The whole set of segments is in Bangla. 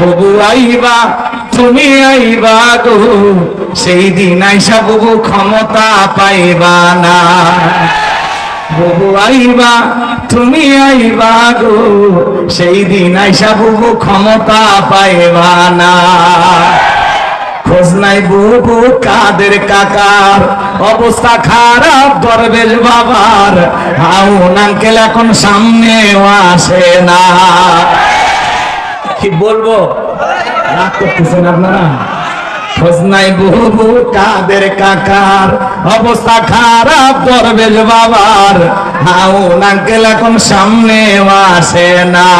বুবু আইবা তুমি আইবা গো, সেই দিন আইসা বুবু ক্ষমতা পাইবা না। বুবু আইবা তুমি আইবা গো, সেই দিন আইসা বুবু ক্ষমতা পাইবা না। খোঁজ নাই বুবু কাদের কাকার, অবস্থা খারাপ দরবেশ বাবার, হাউন আঙ্কেল এখন সামনেও আসে না। কি বলবো, রাগ করতেছেন আপনারা? খোঁজ নাই বুবু কাদের কাকার, অবস্থা খারাপ দরবেশ বাবার, হাউন আঙ্কেল এখন সামনেও আসে না।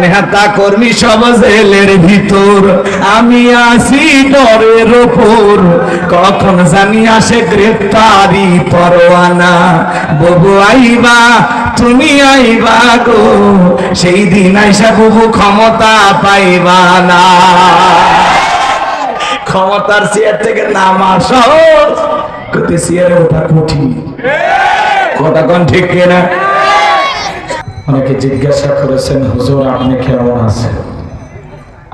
নেতা কর্মী সব জেলের ভিতর, আমি আসি ডরের ওপর, কখন জানি আসে গ্রেপ্তারি পরোয়ানা। বুবু আইবা তুমি আইবা গো, সেই দিন আইসা বুবু ক্ষমতা পাইবা না। ক্ষমতার চেয়ার থেকে নামা সহজ, কিন্তু চেয়ারে ওঠা কঠিন। কথা কোন ঠিক কিনা? অনেকে জিজ্ঞাসা করেছেন, হুজুর আপনি কেমন আছেন?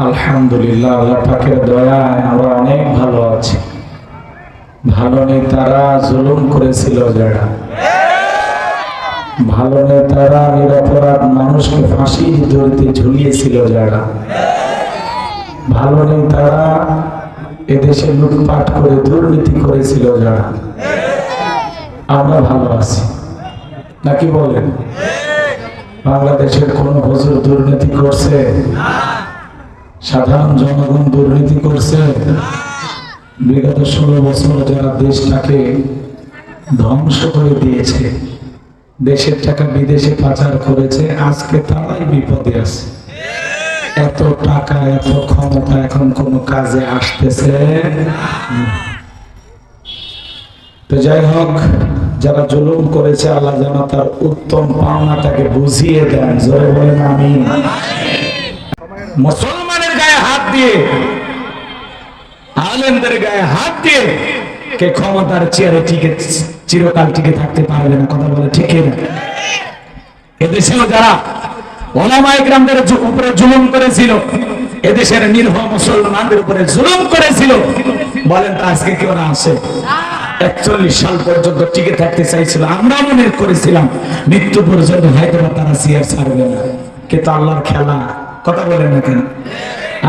আলহামদুলিল্লাহ, আল্লাহ পাকের দয়ায় আমরা অনেক ভালো আছি। ভালো নেতারা জুলুম করেছিল যারা, ভালো নেতারা নিরপরাধ মানুষকে ফাঁসির দড়িতে ঝুলিয়েছিল যারা, ভালো নেতারা এদেশে লুটপাট করে দুর্নীতি করেছিল যারা, আমরা ভালো আছি। নাকি বলেন? বাংলাদেশের কোন হুজুর দুর্নীতি করছে? সাধারণ জনগণ দুর্নীতি করছে? বিগত 16 বছর যারা দেশটাকে ধ্বংস করে দিয়েছে, দেশের টাকা বিদেশে পাচার করেছে, আজকে তারাই বিপদে আছে। এত টাকা এত ক্ষমতা এখন কোন কাজে আসতেছে? তো যাই হোক, যারা জুলুম করেছে আল্লাহ যেন তার উত্তম পাওনাটাকে বুঝিয়ে দেন। জোরে বলেন আমিন। মুসলমানের গায়ে হাত দিয়ে, আলেমদের গায়ে হাত দিয়ে কে ক্ষমতার চেয়ারে টিকে চিরকাল টিকে থাকতে পারবে না। কথা বলে ঠিক না? এদেশেও যারা ওলামায়ে কেরামদের উপরে জুলুম করেছিল, এদেশের নির্ভর মুসলমানদের উপরে জুলুম করেছিল, বলেন তো আজকে কেউ না আসে? 41 সাল পর্যন্ত টিকে থাকতে চাইছিল। আমরা মনে করেছিলাম মৃত্যু পর্যন্ত হয়তো তারা চেয়ার ছাড়বে না, কিন্তু আল্লাহর খেলা। কথা বলেন না কেন?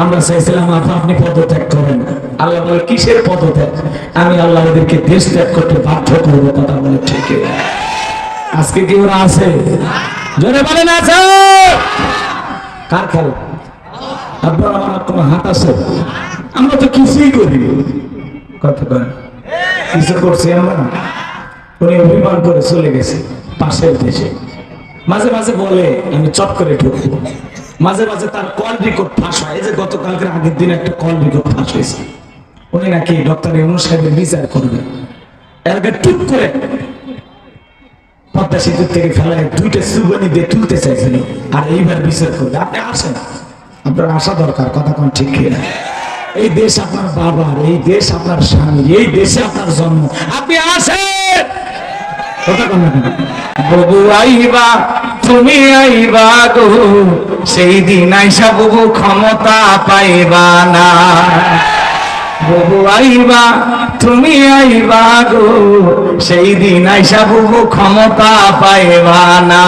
আমরা চাইছিলাম আপনি পদত্যাগ করেন। আল্লাহ বলে কিসের পদত্যাগ? আমি আল্লাহ ওদেরকে দেশ ত্যাগ করতে বাধ্য করবো। কথা বলে ঠিক। আজকে কি ওরা আছে? জোরে বলেন আছে? কার খেলা? আপনার আমার কোনো হাত আছে? আমরা তো কিছুই করি। কথা বলেন, কিছু করছি আমরা? উনি অভিমান করে চলে গেছে পাশের দেশে। মাঝে মাঝে বলে আমি চট করে ঢুকবো, মাঝে মাঝে তার কল রেকর্ড ফাঁস হয়। এই যে গতকালকের আগের দিন একটা কল রেকর্ড ফাঁস হয়েছে, উনি নাকি ডক্টর ইউনূস সাহেবের বিচার করবে। এরকে টুক করে পদ্মা সেতু থেকে ফেলায় 2টা সুবনি দিয়ে তুলতে চাইছিল, আর এইবার বিচার করবে। আপনি আসেন, আপনার আসা দরকার। কথা কোন ঠিক কিনা? এই দেশ আপনার বাবার, এই দেশ আপনার স্বামীর, এই দেশে আপনার জন্ম। আপনি আসেন। কথা কোন না? বুবু আইবা তুমি আইবা গো, সেই দিন আইসা বুবু ক্ষমতা পাইবা না। বুবু আইবা তুমি আইবা গো, সেই দিন আইসা বুবু ক্ষমতা পাইবা না।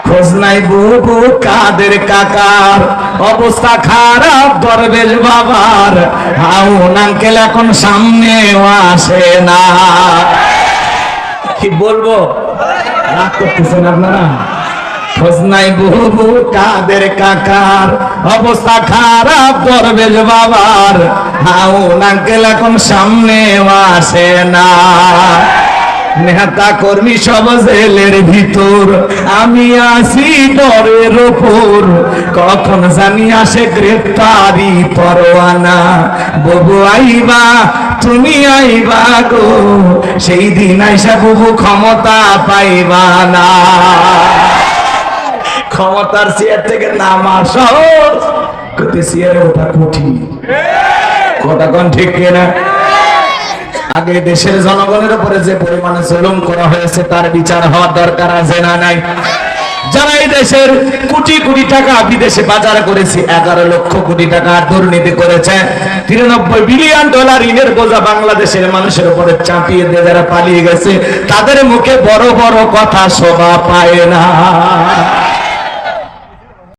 খোঁজ নাই বুবু কাদের কাকার, অবস্থা খারাপ দরবেশ বাবার, হাউন আঙ্কেল এখন সামনেও আসে না। কি বলবো, রাগ করতেছেন আপনারা? খোঁজ নাই বুবু কাদের কাকার, অবস্থা খারাপ দরবেশ বাবার, হাউন আঙ্কেল এখন সামনেও আসে না। নেতা কর্মী সব জেলের ভিতর, আমি আসি ডরের ওপর, কখন জানি আসে গ্রেপ্তারি পরোয়ানা। বুবু আইবা তুমি আইবা গো, সেই দিন আইসা বুবু ক্ষমতা পাইবা না। ক্ষমতার চেয়ার থেকে নামা সহজ, কিন্তু চেয়ারে ওঠা কঠিন। কথা কোন ঠিক কিনা? আগে দেশের জনগণের উপরে যে পরিমাণে জুলুম করা হয়েছে তার বিচার হওয়ার দরকার আছে না নাই? যারা এই দেশের কোটি কোটি টাকা বিদেশে বাজার করেছে, 11 লক্ষ কোটি টাকা দুর্নীতি করেছে, 93 বিলিয়ন ডলার ঋণের বোঝা বাংলাদেশের মানুষের উপরে চাপিয়ে দিয়ে যারা পালিয়ে গেছে, তাদের মুখে বড় বড় কথা শোভা পায় না।